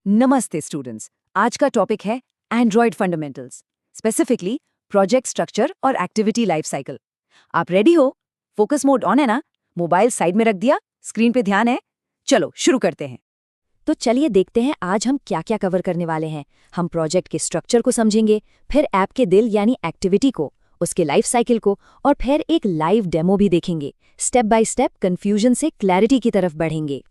नमस्ते स्टूडेंट्स। आज का टॉपिक है Android fundamentals, specifically project structure और एक्टिविटी लाइफ साइकिल। आप रेडी हो? फोकस मोड ऑन है ना? मोबाइल साइड में रख दिया? स्क्रीन पे ध्यान है? चलो शुरू करते हैं। तो चलिए देखते हैं आज हम क्या क्या कवर करने वाले हैं। हम प्रोजेक्ट के स्ट्रक्चर को समझेंगे, फिर ऐप के दिल यानी एक्टिविटी को, उसके लाइफ साइकिल को, और फिर एक लाइव डेमो भी देखेंगे। स्टेप बाय स्टेप कंफ्यूजन से क्लैरिटी की तरफ बढ़ेंगे।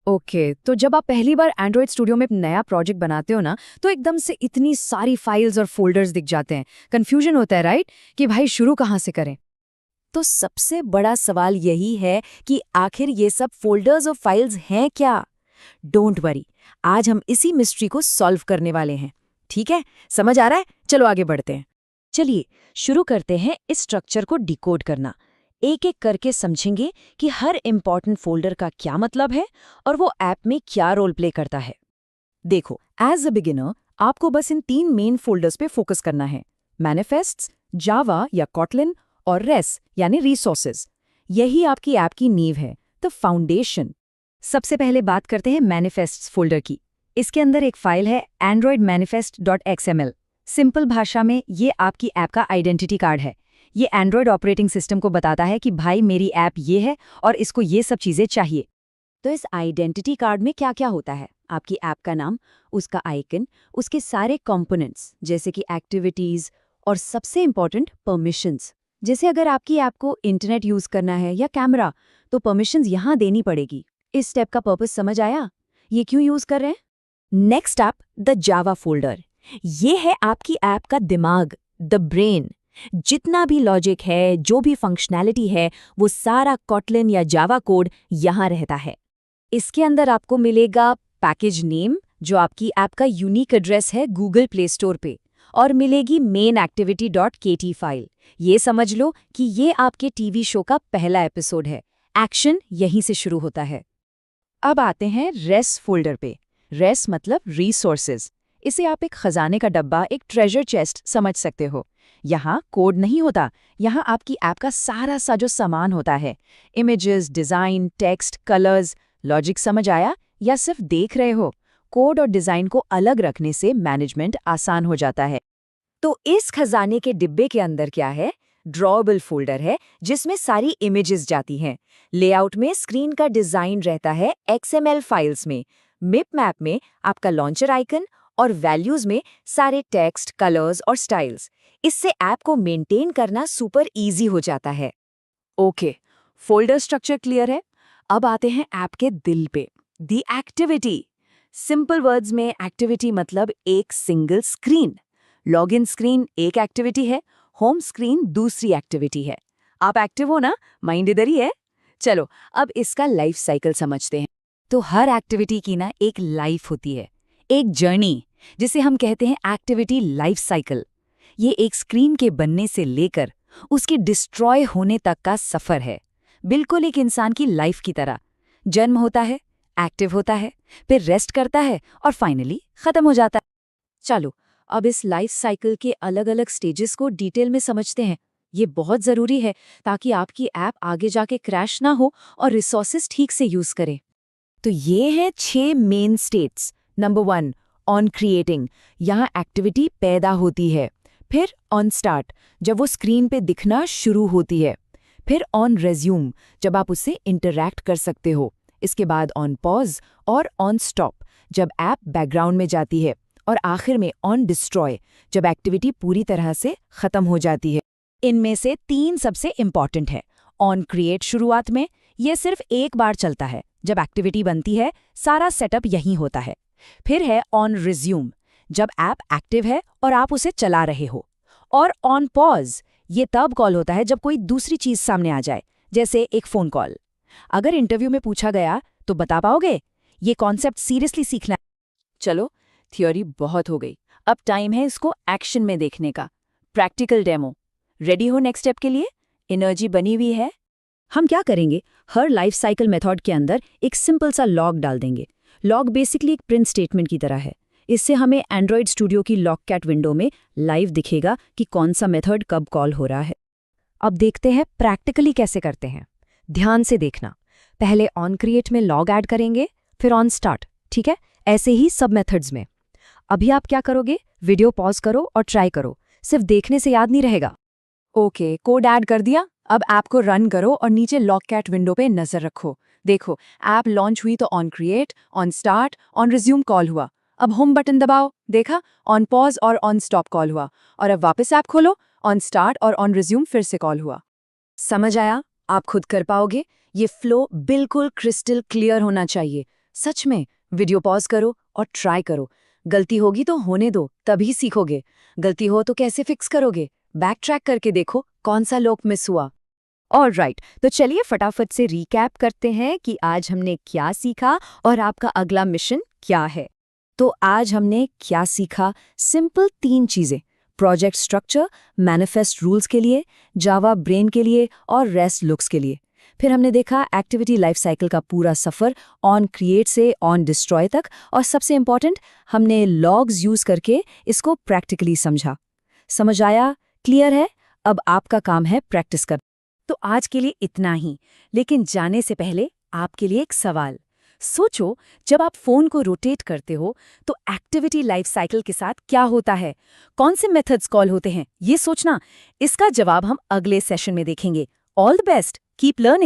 ओके, तो जब आप पहली बार एंड्रॉयड स्टूडियो में नया प्रोजेक्ट बनाते हो ना, तो एकदम से इतनी सारी फाइल्स और फोल्डर्स दिख जाते हैं। कंफ्यूजन होता है, राइट, कि भाई शुरू कहाँ से करें। तो सबसे बड़ा सवाल यही है कि आखिर ये सब फोल्डर्स और फाइल्स हैं क्या? डोंट वरी, आज हम इसी मिस्ट्री को सॉल्व करने वाले हैं। ठीक है, समझ आ रहा है? चलो आगे बढ़ते हैं। चलिए शुरू करते हैं इस स्ट्रक्चर को डिकोड करना। एक एक करके समझेंगे कि हर इम्पॉर्टेंट फोल्डर का क्या मतलब है और वो ऐप में क्या रोल प्ले करता है। देखो, एज अ बिगिनर आपको बस इन 3 मेन फोल्डर्स पे फोकस करना है: मैनिफेस्ट्स, जावा या कॉटलिन, और रेस यानी रिसोर्सेज। यही आपकी ऐप की नींव है, द फाउंडेशन। सबसे पहले बात करते हैं मैनिफेस्ट्स फोल्डर की। इसके अंदर एक फाइल है androidmanifest.xml। सिंपल भाषा में ये आपकी ऐप का आइडेंटिटी कार्ड है। ये एंड्रॉयड ऑपरेटिंग सिस्टम को बताता है कि भाई मेरी ऐप ये है और इसको ये सब चीज़ें चाहिए। तो इस आइडेंटिटी कार्ड में क्या क्या होता है? आपकी ऐप का नाम, उसका आइकन, उसके सारे कंपोनेंट्स जैसे कि एक्टिविटीज़, और सबसे इम्पॉर्टेंट परमिशंस। जैसे अगर आपकी ऐप को इंटरनेट यूज़ करना है या कैमरा, तो परमिशंस यहाँ देनी पड़ेगी। इस स्टेप का पर्पस समझ आया? ये क्यों यूज़ कर रहे हैं? Next app, the Java folder. ये है आपकी ऐप का दिमाग, द ब्रेन। जितना भी लॉजिक है, जो भी फंक्शनैलिटी है, वो सारा कॉटलिन या जावा कोड यहाँ रहता है। इसके अंदर आपको मिलेगा पैकेज नेम, जो आपकी ऐप का यूनिक एड्रेस है गूगल प्ले स्टोर पे, और मिलेगी मेन activity.kt फाइल। ये समझ लो कि ये आपके टीवी शो का पहला एपिसोड है। एक्शन यहीं से शुरू होता है। अब आते हैं रेस फोल्डर पे। रेस मतलब रिसोर्सेज। इसे आप एक खजाने का डब्बा, एक ट्रेजर चेस्ट समझ सकते हो। यहाँ कोड नहीं होता, यहाँ आपकी ऐप का सारा सा जो सामान होता है। Images, design, text, colours. Logic समझ आया या सिर्फ देख रहे हो? कोड और डिज़ाइन को अलग रखने से मैनेजमेंट आसान हो जाता है। तो इस खजाने के डिब्बे के अंदर क्या है? ड्रॉएबल फोल्डर है जिसमें सारी इमेजेस जाती हैं। लेआउट में स्क्रीन का डिज़ाइन रहता है XML फाइल्स में। मिप मैप में आपका लॉन्चर आइकन, और वैल्यूज में सारे टेक्स्ट, कलर्स और स्टाइल्स। इससे ऐप को मेंटेन करना सुपर इजी हो जाता है। ओके, फोल्डर स्ट्रक्चर क्लियर है। अब आते हैं ऐप के दिल पे, द एक्टिविटी। सिंपल वर्ड्स में एक्टिविटी मतलब एक सिंगल स्क्रीन। लॉगिन स्क्रीन एक एक्टिविटी है, होम स्क्रीन दूसरी एक्टिविटी है। आप एक्टिव हो ना? माइंड इधर ही है। चलो अब इसका लाइफ साइकिल समझते हैं। तो हर एक्टिविटी की ना एक लाइफ होती है, एक जर्नी, जिसे हम कहते हैं एक्टिविटी लाइफ साइकिल। ये एक स्क्रीन के बनने से लेकर उसके डिस्ट्रॉय होने तक का सफर है, बिल्कुल एक इंसान की लाइफ की तरह। जन्म होता है, एक्टिव होता है, फिर रेस्ट करता है और फाइनली खत्म हो जाता है। चलो अब इस लाइफ साइकिल के अलग अलग स्टेजेस को डिटेल में समझते हैं। ये बहुत ज़रूरी है ताकि आपकी ऐप आगे जाके क्रैश ना हो और रिसोर्सेज ठीक से यूज़ करे। तो ये हैं 6 main states. Number 1, on creating. यहाँ एक्टिविटी पैदा होती है। फिर ऑन स्टार्ट, जब वो स्क्रीन पे दिखना शुरू होती है। फिर ऑन रेज्यूम, जब आप उससे इंटरैक्ट कर सकते हो। इसके बाद ऑन पॉज और ऑन स्टॉप, जब ऐप बैकग्राउंड में जाती है। और आखिर में ऑन डिस्ट्रॉय, जब एक्टिविटी पूरी तरह से खत्म हो जाती है। इनमें से 3 सबसे इंपॉर्टेंट है। ऑन क्रिएट शुरुआत में, ये सिर्फ एक बार चलता है। जब एक्टिविटी बनती है, सारा सेटअप यहीं होता है। फिर है ऑन रिज्यूम, जब ऐप एक्टिव है और आप उसे चला रहे हो। और ऑन पॉज, ये तब कॉल होता है जब कोई दूसरी चीज सामने आ जाए, जैसे एक फोन कॉल। अगर इंटरव्यू में पूछा गया तो बता पाओगे? ये कॉन्सेप्ट सीरियसली सीखना है। चलो, थ्योरी बहुत हो गई, अब टाइम है इसको एक्शन में देखने का। Practical demo. रेडी हो नेक्स्ट स्टेप के लिए? एनर्जी बनी हुई है? हम क्या करेंगे, हर लाइफ साइकिल मेथड के अंदर एक सिंपल सा लॉग डाल देंगे। लॉग बेसिकली एक प्रिंट स्टेटमेंट की तरह है। इससे हमें एंड्रॉयड स्टूडियो की लॉगकैट विंडो में लाइव दिखेगा कि कौन सा मेथड कब कॉल हो रहा है। अब देखते हैं प्रैक्टिकली कैसे करते हैं। ध्यान से देखना। पहले ऑन क्रिएट में लॉग ऐड करेंगे, फिर ऑन स्टार्ट, ठीक है? ऐसे ही सब मेथड्स में। अभी आप क्या करोगे, वीडियो पॉज करो और ट्राई करो, सिर्फ देखने से याद नहीं रहेगा। ओके, कोड ऐड कर दिया। अब ऐप को रन करो और नीचे लॉगकैट विंडो पे नजर रखो। देखो, ऐप लॉन्च हुई तो on create, on start, on resume call हुआ। अब होम बटन दबाओ, देखा, ऑन पॉज और ऑन स्टॉप कॉल हुआ। और अब वापस ऐप खोलो, ऑन स्टार्ट और ऑन रिज्यूम फिर से कॉल हुआ। समझ आया? आप खुद कर पाओगे। ये फ्लो बिल्कुल क्रिस्टल क्लियर होना चाहिए। सच में, वीडियो पॉज करो और ट्राई करो। गलती होगी तो होने दो, तभी सीखोगे। गलती हो तो कैसे फिक्स करोगे? बैक ट्रैक करके देखो कौन सा लोक मिस हुआ। ऑलराइट, तो चलिए फटाफट से रिकैप करते हैं कि आज हमने क्या सीखा और आपका अगला मिशन क्या है। तो आज हमने क्या सीखा? सिंपल 3 चीजें: प्रोजेक्ट स्ट्रक्चर, मैनिफेस्ट रूल्स के लिए, जावा ब्रेन के लिए और रेस्ट लुक्स के लिए। फिर हमने देखा एक्टिविटी लाइफ साइकिल का पूरा सफर, ऑन क्रिएट से ऑन डिस्ट्रॉय तक। और सबसे इंपॉर्टेंट, हमने लॉग्स यूज करके इसको प्रैक्टिकली समझा। समझ आया? क्लियर है? अब आपका काम है प्रैक्टिस कर। तो आज के लिए इतना ही, लेकिन जाने से पहले आपके लिए एक सवाल। सोचो, जब आप फोन को रोटेट करते हो तो एक्टिविटी लाइफ साइकिल के साथ क्या होता है? कौन से मेथड्स कॉल होते हैं? ये सोचना। इसका जवाब हम अगले सेशन में देखेंगे। All the best, keep learning.